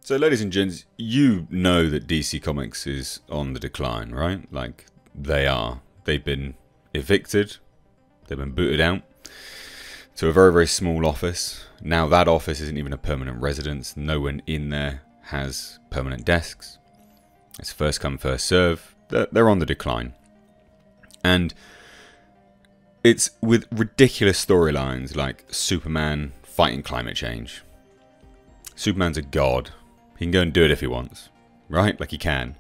So, ladies and gents, you know that DC Comics is on the decline, right? Like, they are. They've been evicted. They've been booted out to a very, very small office. Now that office isn't even a permanent residence. No one in there has permanent desks. It's first come, first serve. They're on the decline. And it's with ridiculous storylines like Superman fighting climate change. Superman's a god. He can go and do it if he wants, right? Like, he can.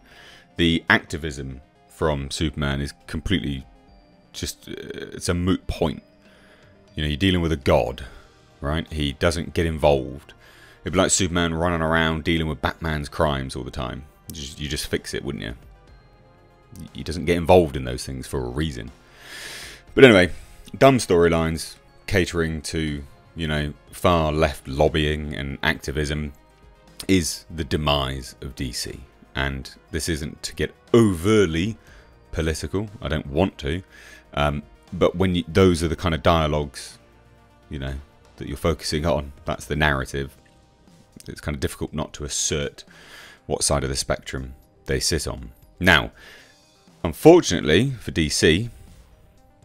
The activism from Superman is completely just, it's a moot point. You know, you're dealing with a god, right? He doesn't get involved. It'd be like Superman running around dealing with Batman's crimes all the time. You just fix it, wouldn't you? He doesn't get involved in those things for a reason. But anyway, dumb storylines catering to, you know, far left lobbying and activism is the demise of DC. And this isn't to get overly political. I don't want to. But when those are the kind of dialogues, you know, that you're focusing on, that's the narrative. It's kind of difficult not to assert what side of the spectrum they sit on. Now, unfortunately for DC,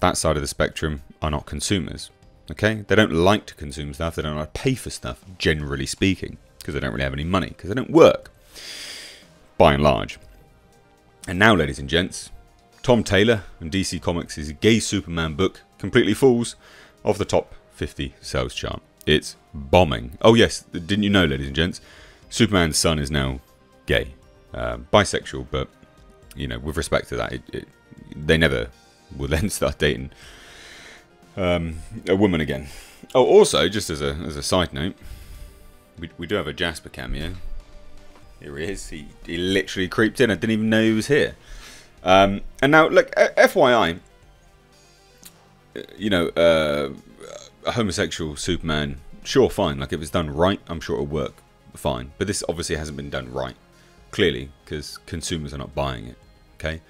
that side of the spectrum are not consumers. Okay? They don't like to consume stuff. They don't like to pay for stuff, generally speaking, because they don't really have any money, because they don't work, by and large. And now, ladies and gents, Tom Taylor and DC Comics' Gay Superman book completely falls off the top 50 sales chart. It's bombing. Oh yes, didn't you know, ladies and gents, Superman's son is now gay, bisexual, but, you know, with respect to that, they never will then start dating a woman again. Oh, also, just as a side note, we do have a Jasper cameo. Here he is. He literally creeped in. I didn't even know he was here. And now, look, FYI, you know, a homosexual Superman, sure, fine. Like, if it's done right, I'm sure it'll work fine. But this obviously hasn't been done right, clearly, because consumers are not buying it. Okay?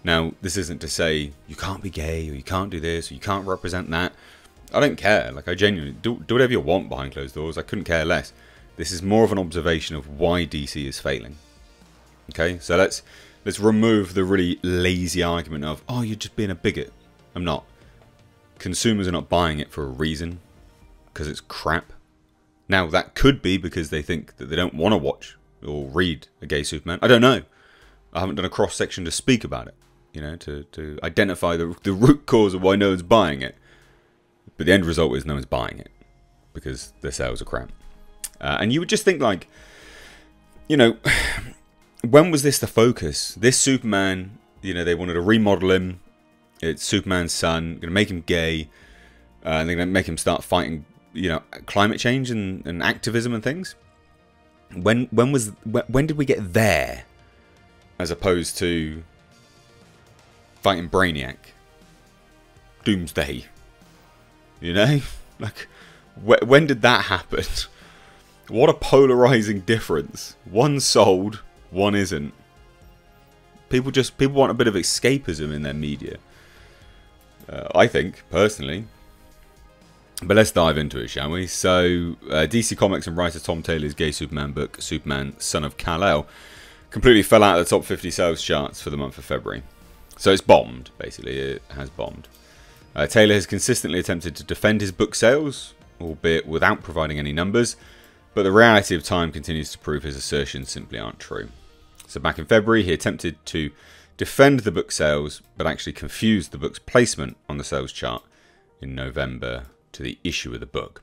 Now, this isn't to say you can't be gay, or you can't do this, or you can't represent that. I don't care. Like, I genuinely do whatever you want behind closed doors. I couldn't care less. This is more of an observation of why DC is failing. Okay? So let's remove the really lazy argument of, oh, you're just being a bigot. I'm not. Consumers are not buying it for a reason, because it's crap. Now, that could be because they think that they don't want to watch or read a gay Superman. I don't know. I haven't done a cross-section to speak about it, you know, to identify the root cause of why no one's buying it. But the end result is no one's buying it, because their sales are crap. And you would just think, like, you know, when was this the focus? This Superman, you know, they wanted to remodel him. It's Superman's son. Going to make him gay. And they're going to make him start fighting, you know, climate change and activism and things. When did we get there? As opposed to fighting Brainiac. Doomsday. You know? Like, when did that happen? What a polarizing difference. One sold, one isn't. People want a bit of escapism in their media. I think, personally. But let's dive into it, shall we? So, DC Comics and writer Tom Taylor's Gay Superman book, Superman, Son of Kal-El, completely fell out of the top 50 sales charts for the month of February. So it's bombed, basically. It has bombed. Taylor has consistently attempted to defend his book sales, albeit without providing any numbers. But the reality of time continues to prove his assertions simply aren't true. So back in February, he attempted to defend the book sales, but actually confused the book's placement on the sales chart in November to the issue of the book.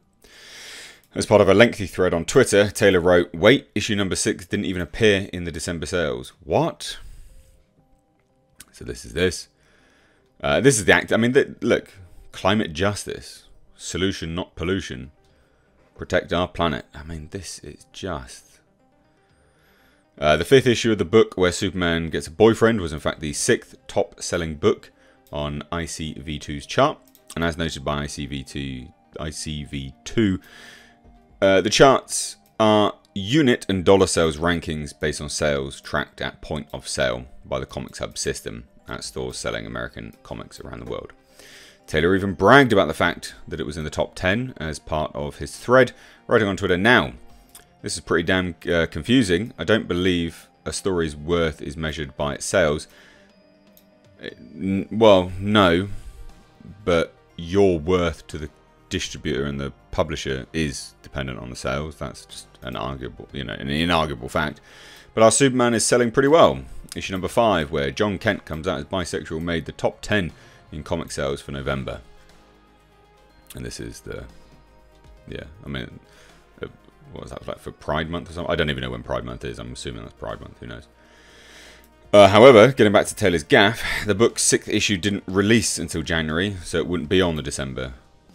As part of a lengthy thread on Twitter, Taylor wrote, "Wait, issue number 6 didn't even appear in the December sales." What? So this is this. This is the act. I mean, look, climate justice, solution, not pollution. Protect our planet. I mean, this is just... the 5th issue of the book, where Superman gets a boyfriend, was in fact the 6th top-selling book on ICV2's chart. And as noted by ICV2, the charts are unit and dollar sales rankings based on sales tracked at point of sale by the Comics Hub system at stores selling American comics around the world. Taylor even bragged about the fact that it was in the top 10 as part of his thread, writing on Twitter, "Now, This is pretty damn confusing. I don't believe a story's worth is measured by its sales. Well, no, but your worth to the distributor and the publisher is dependent on the sales. That's just an arguable, an inarguable fact. But our Superman is selling pretty well. Issue number 5, where John Kent comes out as bisexual, made the top 10 in comic sales for November. And this is the, what was that, like for Pride Month or something? I don't even know when Pride Month is. I'm assuming that's Pride Month. Who knows? However, getting back to Taylor's gaffe, the book's 6th issue didn't release until January, so it wouldn't be on the December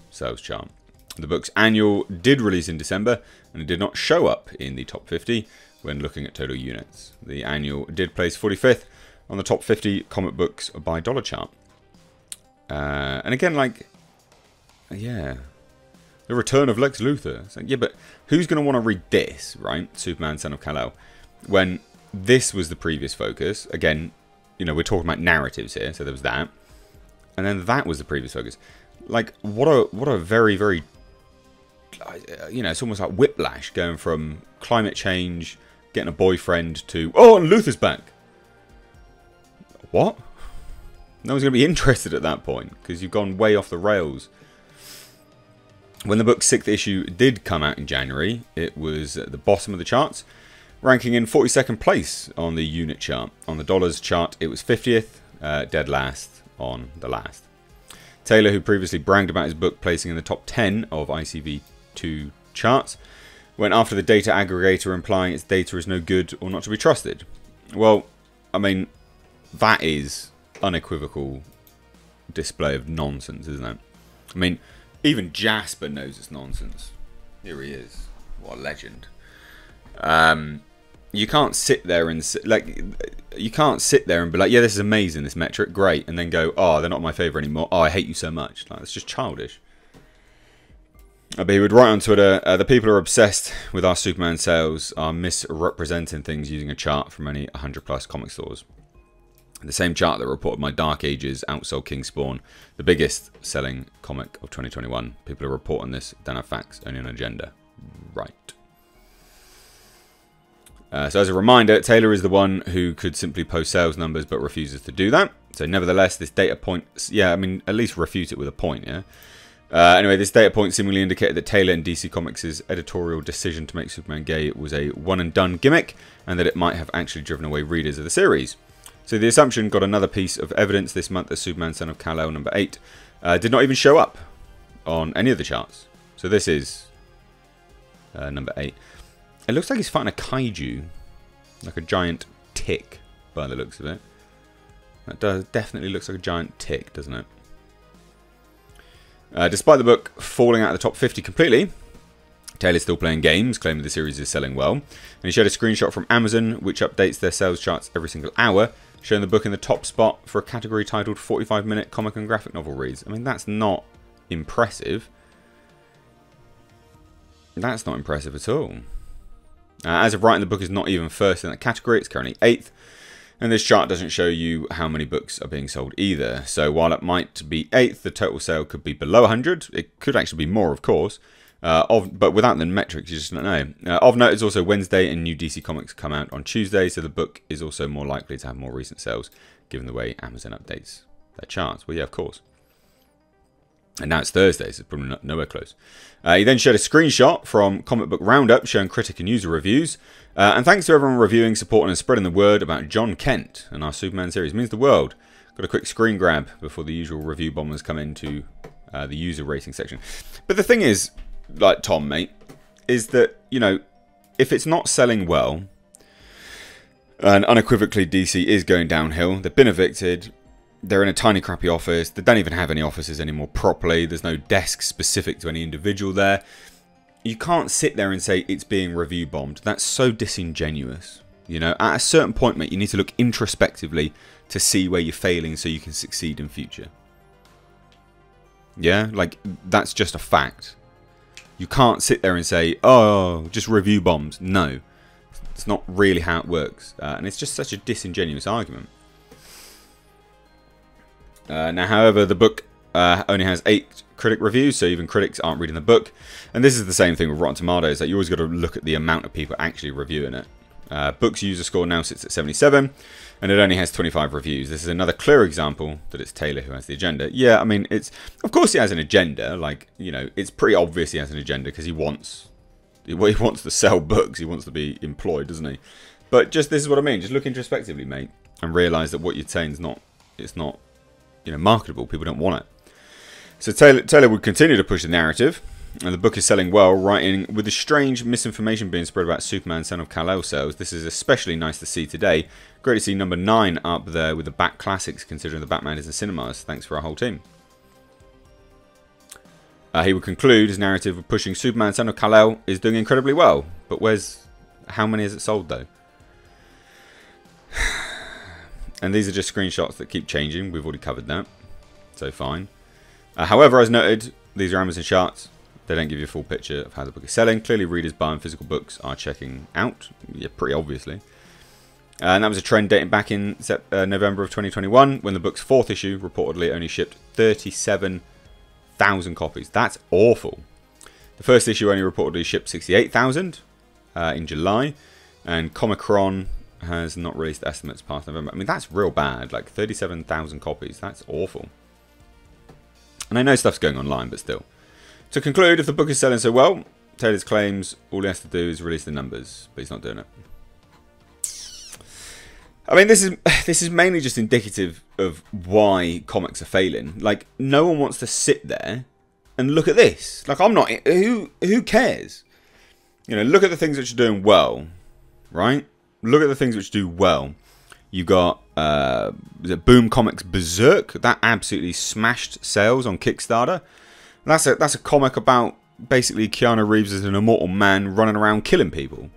sales chart. The book's annual did release in December, and it did not show up in the top 50 when looking at total units. The annual did place 45th on the top 50 comic books by dollar chart. And again, the return of Lex Luthor. It's like, yeah, but who's going to want to read this, right? Superman, Son of Kal-El, when this was the previous focus. Again, we're talking about narratives here, so there was that, and then that was the previous focus. Like, what a very, very, it's almost like whiplash going from climate change, getting a boyfriend, to, oh, and Luthor's back. What? No one's going to be interested at that point because you've gone way off the rails. When the book's 6th issue did come out in January, it was at the bottom of the charts, ranking in 42nd place on the unit chart. On the dollars chart, it was 50th, dead last on the last. Taylor, who previously bragged about his book placing in the top 10 of ICV2 charts, went after the data aggregator, implying its data is no good or not to be trusted. Well, I mean, that is unequivocal display of nonsense, isn't it? I mean, even Jasper knows it's nonsense. Here he is. What a legend. You can't sit there and you can't sit there and be like, yeah, this is amazing, this metric, great, and then go, oh, they're not my favourite anymore. Oh, I hate you so much. Like, it's just childish. But he would write on Twitter, the people who are obsessed with our Superman sales are misrepresenting things using a chart from only 100 plus comic stores. The same chart that reported my Dark Ages outsold King Spawn, the biggest selling comic of 2021. People are reporting this, don't have facts, only an agenda. Right. So as a reminder, Taylor is the one who could simply post sales numbers but refuses to do that. So nevertheless, this data point, yeah, I mean, at least refute it with a point, yeah? Anyway, this data point seemingly indicated that Taylor and DC Comics' editorial decision to make Superman gay was a one-and-done gimmick, and that it might have actually driven away readers of the series. So the assumption got another piece of evidence this month as Superman, Son of Kal-El, number 8, did not even show up on any of the charts. So this is number 8. It looks like he's fighting a kaiju, like a giant tick, by the looks of it. That definitely looks like a giant tick, doesn't it? Despite the book falling out of the top 50 completely, Taylor's still playing games, claiming the series is selling well. And he shared a screenshot from Amazon, which updates their sales charts every single hour, showing the book in the top spot for a category titled 45-minute comic and graphic novel reads. I mean, that's not impressive. That's not impressive at all. As of writing, the book is not even first in that category. It's currently 8th. And this chart doesn't show you how many books are being sold either. So while it might be 8th, the total sale could be below 100. It could actually be more, of course. But without the metrics, you just don't know. Of note is also Wednesday, and new DC Comics come out on Tuesday. So the book is also more likely to have more recent sales, given the way Amazon updates their charts. Well, yeah, of course. And now it's Thursday, so it's probably nowhere close. He then shared a screenshot from Comic Book Roundup showing critic and user reviews. And thanks to everyone reviewing, supporting and spreading the word about John Kent and our Superman series. It means the world. Got a quick screen grab before the usual review bombers come into the user rating section. But the thing is, like Tom, mate, is that, if it's not selling well, and unequivocally DC is going downhill, they've been evicted, they're in a tiny crappy office, they don't even have any offices anymore properly, there's no desk specific to any individual there. You can't sit there and say it's being review bombed. That's so disingenuous. At a certain point, mate, you need to look introspectively to see where you're failing so you can succeed in future. Yeah, like, that's just a fact. You can't sit there and say, oh, just review bombs. No, it's not really how it works. And it's just such a disingenuous argument. Now, however, the book only has 8 critic reviews, so even critics aren't reading the book. And this is the same thing with Rotten Tomatoes, that you always got to look at the amount of people actually reviewing it. Book's user score now sits at 77, and it only has 25 reviews. This is another clear example that it's Taylor who has the agenda. Yeah, I mean, of course he has an agenda. Like, you know, it's pretty obvious he has an agenda because he wants to sell books. He wants to be employed, doesn't he? But just this is what I mean. Just look introspectively, mate, and realise that what you're saying is not, you know, marketable. People don't want it. So Taylor would continue to push the narrative, and the book is selling well, writing, with the strange misinformation being spread about Superman, Son of Kal-El sales. This is especially nice to see today. Great to see number 9 up there with the back classics, considering the Batman is in cinemas. Thanks for our whole team. He would conclude his narrative with pushing Superman, Son of Kal-El is doing incredibly well. But how many has it sold, though? And these are just screenshots that keep changing. We've already covered that. So fine. However, as noted, these are Amazon charts. They don't give you a full picture of how the book is selling. Clearly, readers buying physical books are checking out. Yeah, pretty obviously. And that was a trend dating back in November of 2021, when the book's 4th issue reportedly only shipped 37,000 copies. That's awful. The first issue only reportedly shipped 68,000 in July. And Comicron has not released estimates past November. I mean, that's real bad. Like 37,000 copies. That's awful. And I know stuff's going online, but still. To conclude, if the book is selling so well, Taylor's claims all he has to do is release the numbers, but he's not doing it. I mean, this is mainly just indicative of why comics are failing. Like, no one wants to sit there and look at this. Like, I'm not. Who cares? You know, look at the things which are doing well, right? Look at the things which do well. You got Boom Comics Berserk. That absolutely smashed sales on Kickstarter. That's a comic about basically Keanu Reeves as an immortal man running around killing people.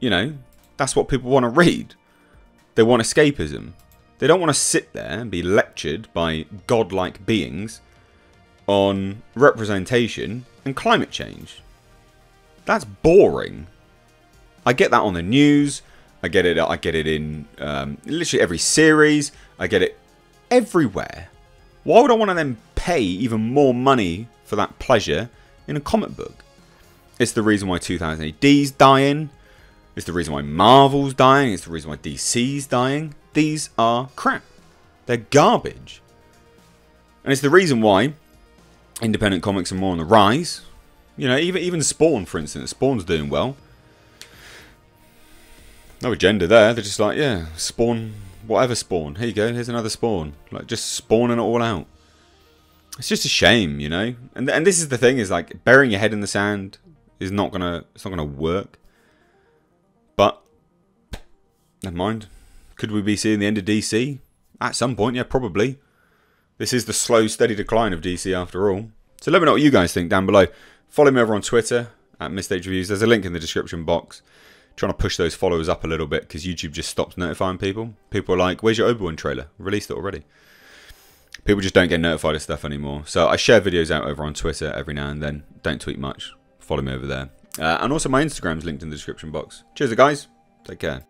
You know, that's what people want to read. They want escapism. They don't want to sit there and be lectured by godlike beings on representation and climate change. That's boring. I get that on the news. I get it in literally every series. I get it everywhere. Why would I want to then pay even more money for that pleasure in a comic book? It's the reason why 2000 AD's dying. It's the reason why Marvel's dying. It's the reason why DC's dying. These are crap. They're garbage. And it's the reason why independent comics are more on the rise. You know, even Spawn, for instance. Spawn's doing well. No agenda there. They're just like, yeah, Spawn, whatever Spawn. Here you go. Here's another Spawn. Like, just spawning it all out. It's just a shame, you know. And this is the thing, is like burying your head in the sand is not gonna work. But never mind. Could we be seeing the end of DC at some point? Yeah, probably. This is the slow, steady decline of DC after all. So let me know what you guys think down below. Follow me over on Twitter at Misstage Reviews. There's a link in the description box. Trying to push those followers up a little bit because YouTube just stopped notifying people. People are like, where's your Obi-Wan trailer? Released it already. People just don't get notified of stuff anymore. So I share videos out over on Twitter every now and then. Don't tweet much. Follow me over there. And also my Instagram's linked in the description box. Cheers, guys. Take care.